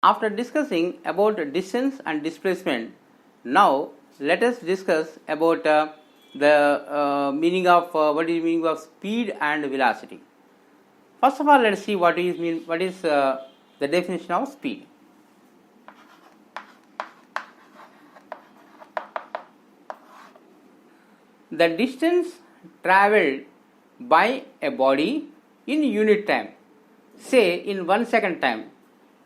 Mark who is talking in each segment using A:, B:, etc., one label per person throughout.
A: After discussing about distance and displacement, now let us discuss about the meaning of what is meaning of speed and velocity. First of all, let us see what is the definition of speed. The distance travelled by a body in unit time, say in 1 second time,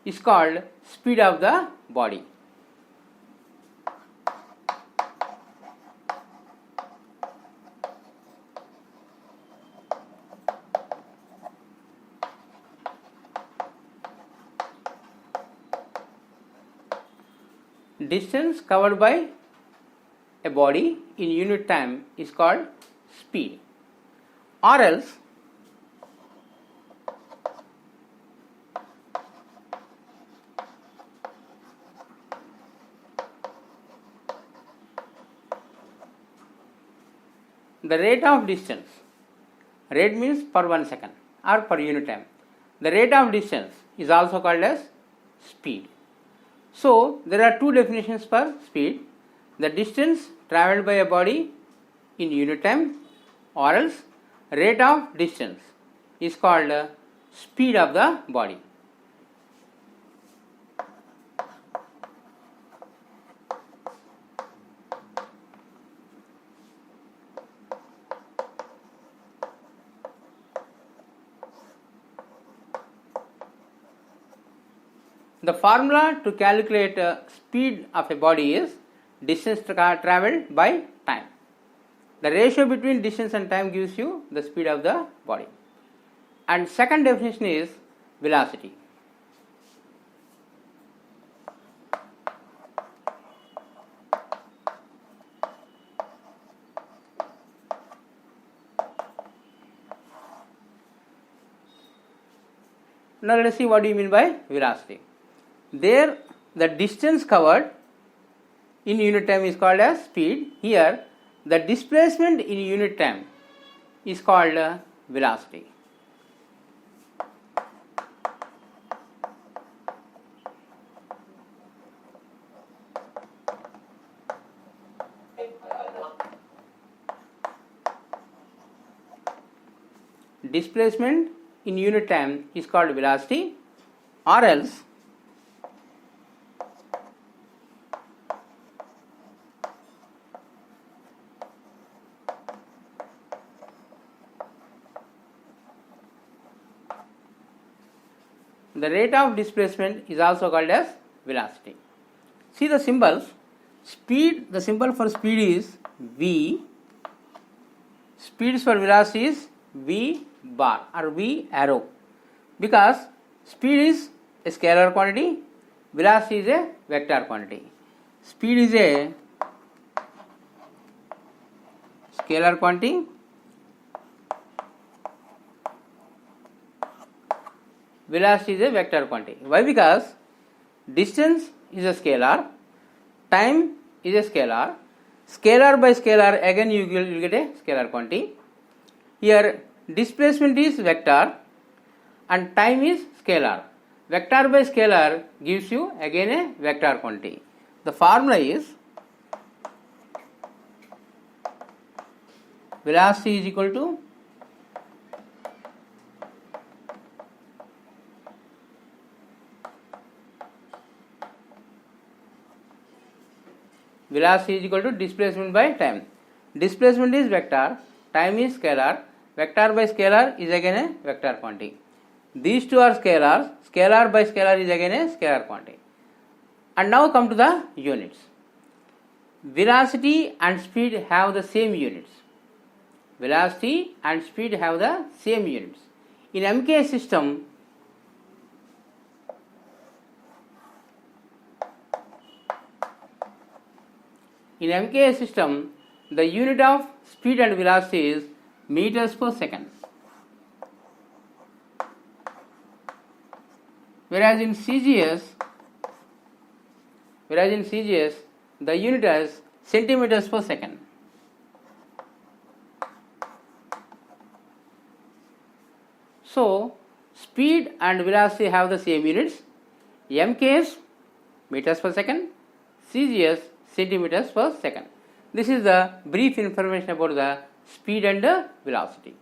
A: is called speed of the body. Distance covered by a body in unit time is called speed, or else the rate of distance. Rate means per 1 second or per unit time. The rate of distance is also called as speed. So there are two definitions for speed: the distance travelled by a body in unit time, or else rate of distance is called speed of the body. The formula to calculate speed of a body is distance travelled by time. The ratio between distance and time gives you the speed of the body. And second definition is velocity. Now let us see what do you mean by velocity. There the distance covered in unit time is called as speed. Here the displacement in unit time is called velocity. Displacement in unit time is called velocity, or else the rate of displacement is also called as velocity. See the symbols. Speed, the symbol for speed is V. Speed for velocity is V bar or V arrow, because speed is a scalar quantity, velocity is a vector quantity. Speed is a scalar quantity, velocity is a vector quantity. Why? Because distance is a scalar, time is a scalar, scalar by scalar again you will get a scalar quantity. Here displacement is vector and time is scalar. Vector by scalar gives you again a vector quantity. The formula is velocity is equal to displacement by time. Displacement is vector, time is scalar, vector by scalar is again a vector quantity. These two are scalars, scalar by scalar is again a scalar quantity. And now come to the units. Velocity and speed have the same units. Velocity and speed have the same units. In MK system, the unit of speed and velocity is meters per second. Whereas in CGS, the unit is centimeters per second. So speed and velocity have the same units. mks meters per second, cgs centimeters per second. This is the brief information about the speed and velocity.